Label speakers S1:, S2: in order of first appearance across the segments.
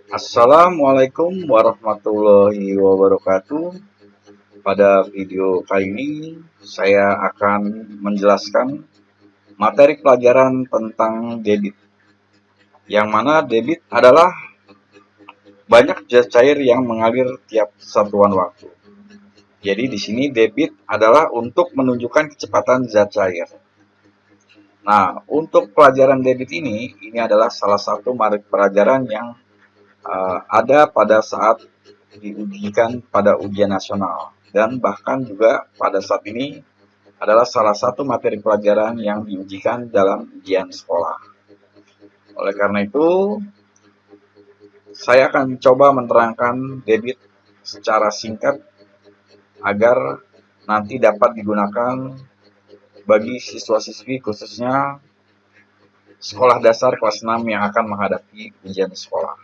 S1: Assalamualaikum warahmatullahi wabarakatuh. Pada video kali ini, saya akan menjelaskan materi pelajaran tentang debit. Yang mana debit adalah banyak zat cair yang mengalir tiap satuan waktu. Jadi di sini debit adalah untuk menunjukkan kecepatan zat cair. Nah, untuk pelajaran debit ini adalah salah satu materi pelajaran yang ada pada saat diujikan pada ujian nasional, dan bahkan juga pada saat ini adalah salah satu materi pelajaran yang diujikan dalam ujian sekolah. Oleh karena itu, saya akan coba menerangkan debit secara singkat agar nanti dapat digunakan bagi siswa-siswi khususnya sekolah dasar kelas 6 yang akan menghadapi ujian sekolah.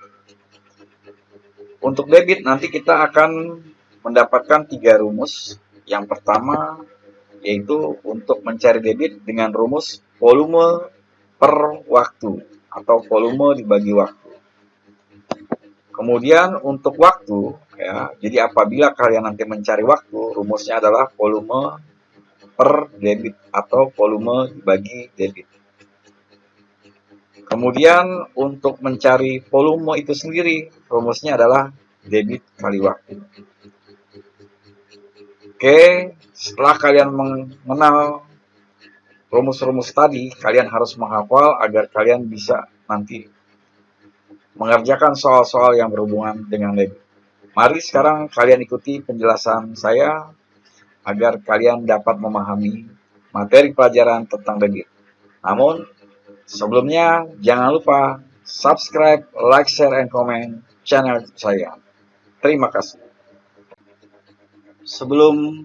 S1: Untuk debit nanti kita akan mendapatkan 3 rumus. Yang pertama yaitu untuk mencari debit dengan rumus volume per waktu atau volume dibagi waktu. Kemudian untuk waktu, ya, jadi apabila kalian nanti mencari waktu, rumusnya adalah volume per debit atau volume dibagi debit. Kemudian untuk mencari volume itu sendiri, rumusnya adalah debit kali waktu. Oke, setelah kalian mengenal rumus-rumus tadi, kalian harus menghafal agar kalian bisa nanti mengerjakan soal-soal yang berhubungan dengan debit. Mari sekarang kalian ikuti penjelasan saya agar kalian dapat memahami materi pelajaran tentang debit. Namun, sebelumnya jangan lupa subscribe, like, share, and comment channel saya. Terima kasih. Sebelum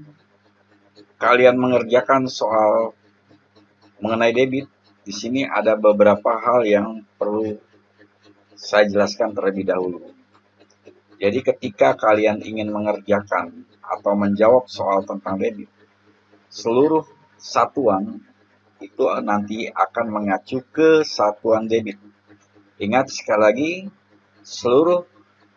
S1: kalian mengerjakan soal mengenai debit, di sini ada beberapa hal yang perlu saya jelaskan terlebih dahulu. Jadi ketika kalian ingin mengerjakan atau menjawab soal tentang debit, seluruh satuan itu nanti akan mengacu ke satuan debit. Ingat sekali lagi, seluruh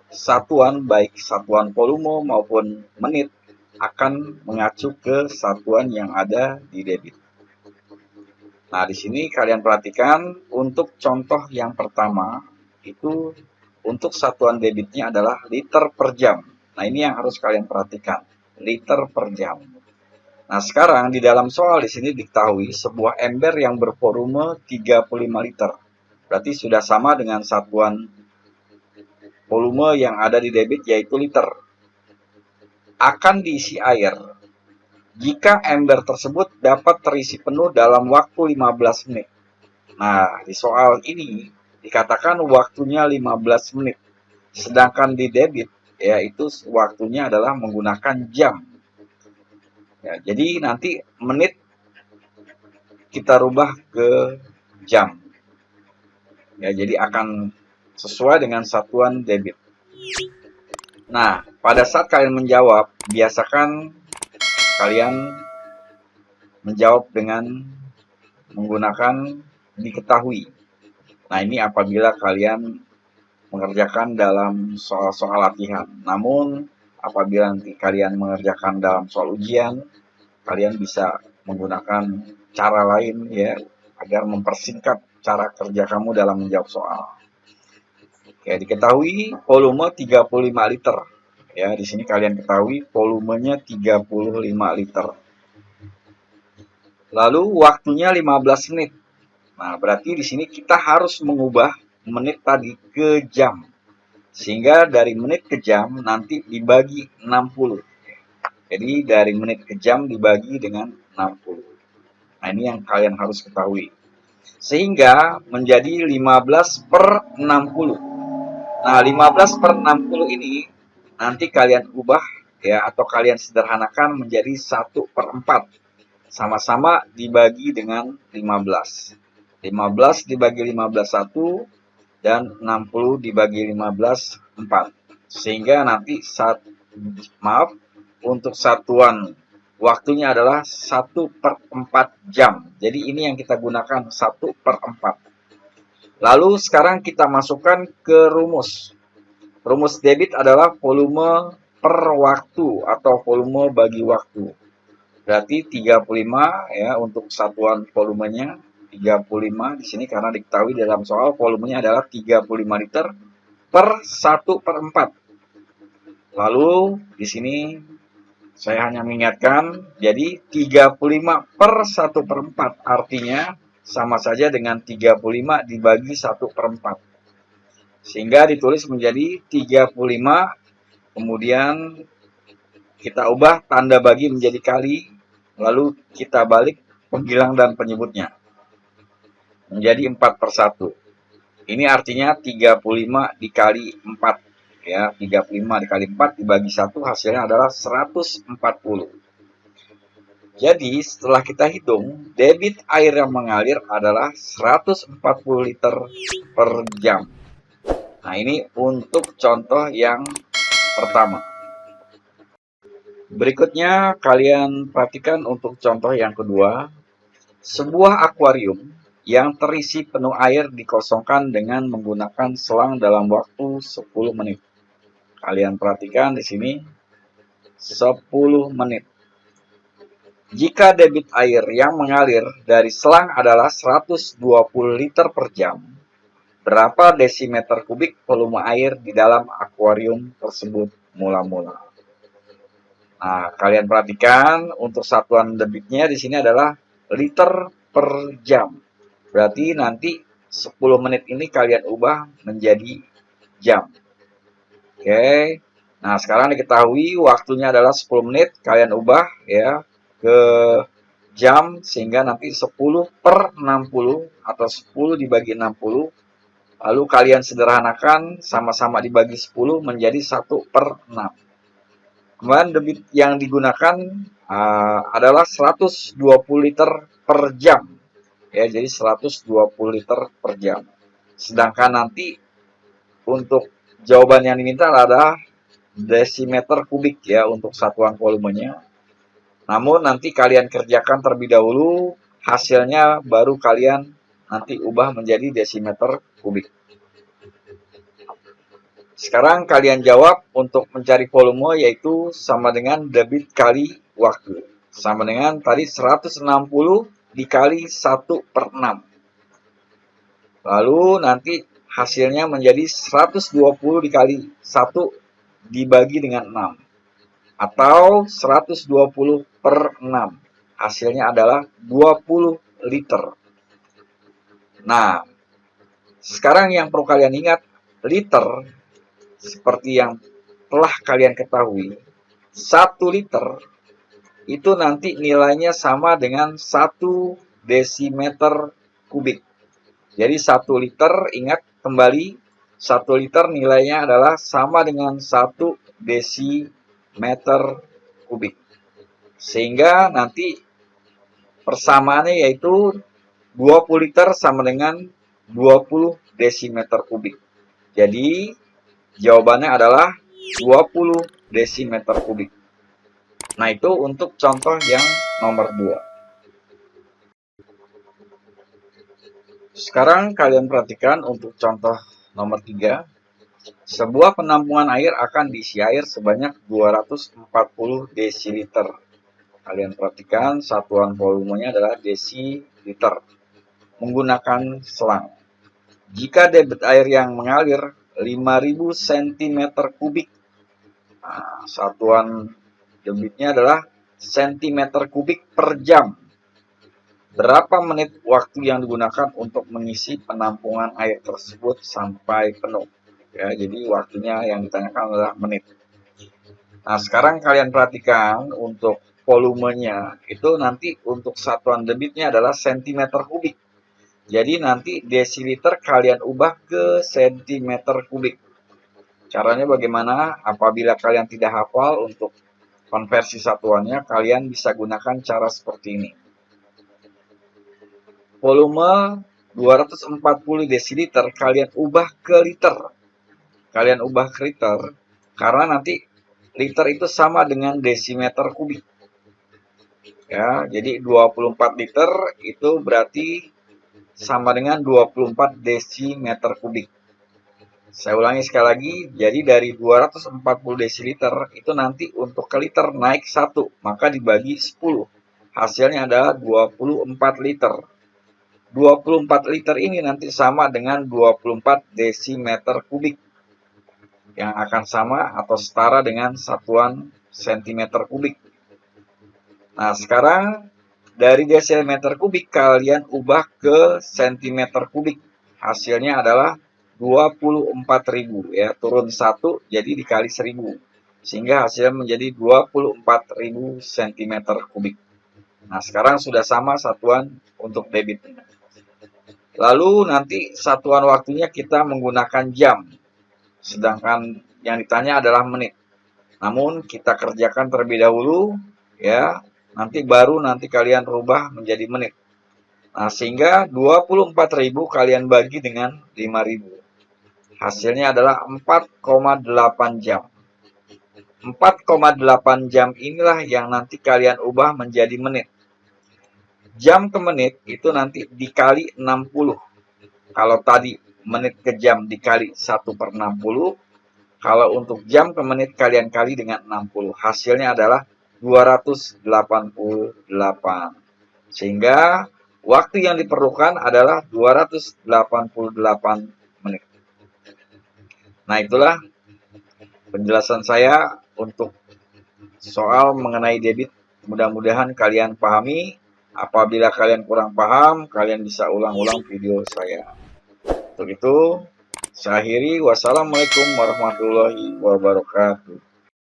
S1: satuan baik satuan volume maupun menit akan mengacu ke satuan yang ada di debit. Nah, di sini kalian perhatikan untuk contoh yang pertama itu untuk satuan debitnya adalah liter per jam. Nah, ini yang harus kalian perhatikan, liter per jam. Nah, sekarang di dalam soal di sini diketahui sebuah ember yang bervolume 35 liter. Berarti sudah sama dengan satuan volume yang ada di debit yaitu liter. Akan diisi air jika ember tersebut dapat terisi penuh dalam waktu 15 menit. Nah, di soal ini dikatakan waktunya 15 menit. Sedangkan di debit yaitu waktunya adalah menggunakan jam. Ya, jadi nanti menit kita rubah ke jam. Ya, jadi akan sesuai dengan satuan debit. Nah, pada saat kalian menjawab, biasakan kalian menjawab dengan menggunakan diketahui. Nah, ini apabila kalian mengerjakan dalam soal-soal latihan. Namun, apabila nanti kalian mengerjakan dalam soal ujian, kalian bisa menggunakan cara lain ya agar mempersingkat cara kerja kamu dalam menjawab soal. Ya, diketahui volume 35 liter. Ya, di sini kalian ketahui volumenya 35 liter. Lalu waktunya 15 menit. Nah, berarti di sini kita harus mengubah menit tadi ke jam. Sehingga dari menit ke jam nanti dibagi 60. Jadi dari menit ke jam dibagi dengan 60. Nah, ini yang kalian harus ketahui. Sehingga menjadi 15 per 60. Nah, 15 per 60 ini nanti kalian ubah ya atau kalian sederhanakan menjadi 1 per 4. Sama-sama dibagi dengan 15. 15 dibagi 15 1 dan 60 dibagi 15 4. Sehingga nanti untuk satuan waktunya adalah 1 per 4 jam. Jadi ini yang kita gunakan 1 per 4. Lalu sekarang kita masukkan ke rumus. Rumus debit adalah volume per waktu atau volume bagi waktu. Berarti 35 ya untuk satuan volumenya 35 di sini karena diketahui dalam soal volumenya adalah 35 liter per 1/4. Lalu di sini saya hanya mengingatkan, jadi 35 per 1/4 artinya sama saja dengan 35 dibagi 1/4. Sehingga ditulis menjadi 35, kemudian kita ubah tanda bagi menjadi kali, lalu kita balik penghilang dan penyebutnya. Menjadi 4/1. Ini artinya 35 dikali 4. Ya, 35 dikali 4 dibagi 1 hasilnya adalah 140. Jadi setelah kita hitung, debit air yang mengalir adalah 140 liter per jam. Nah, ini untuk contoh yang pertama. Berikutnya kalian perhatikan untuk contoh yang kedua. Sebuah akuarium yang terisi penuh air dikosongkan dengan menggunakan selang dalam waktu 10 menit. Kalian perhatikan di sini 10 menit. Jika debit air yang mengalir dari selang adalah 120 liter per jam, berapa desimeter kubik volume air di dalam akuarium tersebut mula-mula? Nah, kalian perhatikan untuk satuan debitnya di sini adalah liter per jam. Berarti nanti 10 menit ini kalian ubah menjadi jam. Oke. Nah, sekarang diketahui waktunya adalah 10 menit, kalian ubah ya ke jam sehingga nanti 10 per 60 atau 10 dibagi 60. Lalu kalian sederhanakan sama-sama dibagi 10 menjadi 1/6. Kemudian debit yang digunakan adalah 120 liter per jam. Ya, jadi 120 liter per jam. Sedangkan nanti untuk jawaban yang diminta adalah desimeter kubik ya untuk satuan volumenya. Namun nanti kalian kerjakan terlebih dahulu, hasilnya baru kalian nanti ubah menjadi desimeter kubik. Sekarang kalian jawab untuk mencari volume yaitu sama dengan debit kali waktu. Sama dengan tadi 160 dikali 1/6. Lalu nanti hasilnya menjadi 120 dikali 1 dibagi dengan 6. Atau 120/6. Hasilnya adalah 20 liter. Nah, sekarang yang perlu kalian ingat, liter seperti yang telah kalian ketahui, 1 liter itu nanti nilainya sama dengan 1 desimeter kubik. Jadi 1 liter, ingat kembali, 1 liter nilainya adalah sama dengan 1 desimeter kubik. Sehingga nanti persamaannya yaitu 20 liter sama dengan 20 desimeter kubik. Jadi jawabannya adalah 20 desimeter kubik. Nah, itu untuk contoh yang nomor 2. Sekarang kalian perhatikan untuk contoh nomor 3. Sebuah penampungan air akan diisi air sebanyak 240 desiliter. Kalian perhatikan satuan volumenya adalah desiliter. Menggunakan selang. Jika debit air yang mengalir 5000 cm kubik. Nah, satuan debitnya adalah cm kubik per jam. Berapa menit waktu yang digunakan untuk mengisi penampungan air tersebut sampai penuh? Ya, jadi waktunya yang ditanyakan adalah menit. Nah, sekarang kalian perhatikan untuk volumenya itu nanti untuk satuan debitnya adalah cm kubik. Jadi nanti desiliter kalian ubah ke cm kubik. Caranya bagaimana? Apabila kalian tidak hafal untuk konversi satuannya, kalian bisa gunakan cara seperti ini. Volume 240 desiliter kalian ubah ke liter. Kalian ubah ke liter karena nanti liter itu sama dengan desimeter kubik. Ya, jadi 24 liter itu berarti sama dengan 24 desimeter kubik. Saya ulangi sekali lagi, jadi dari 240 desiliter itu nanti untuk ke liter naik 1, maka dibagi 10. Hasilnya adalah 24 liter. 24 liter ini nanti sama dengan 24 desimeter kubik, yang akan sama atau setara dengan satuan sentimeter kubik. Nah, sekarang dari desimeter kubik kalian ubah ke sentimeter kubik. Hasilnya adalah 24.000 ya, turun 1 jadi dikali 1000. Sehingga hasilnya menjadi 24.000 cm kubik. Nah, sekarang sudah sama satuan untuk debit. Lalu nanti satuan waktunya kita menggunakan jam. Sedangkan yang ditanya adalah menit. Namun kita kerjakan terlebih dahulu ya. Nanti kalian rubah menjadi menit. Nah, sehingga 24.000 kalian bagi dengan 5.000. Hasilnya adalah 4,8 jam. 4,8 jam inilah yang nanti kalian ubah menjadi menit. Jam ke menit itu nanti dikali 60. Kalau tadi menit ke jam dikali 1/60. Kalau untuk jam ke menit kalian kali dengan 60. Hasilnya adalah 288. Sehingga waktu yang diperlukan adalah 288 menit. Nah, itulah penjelasan saya untuk soal mengenai debit. Mudah-mudahan kalian pahami. Apabila kalian kurang paham, kalian bisa ulang-ulang video saya. Untuk itu, saya akhiri. Wassalamualaikum warahmatullahi wabarakatuh.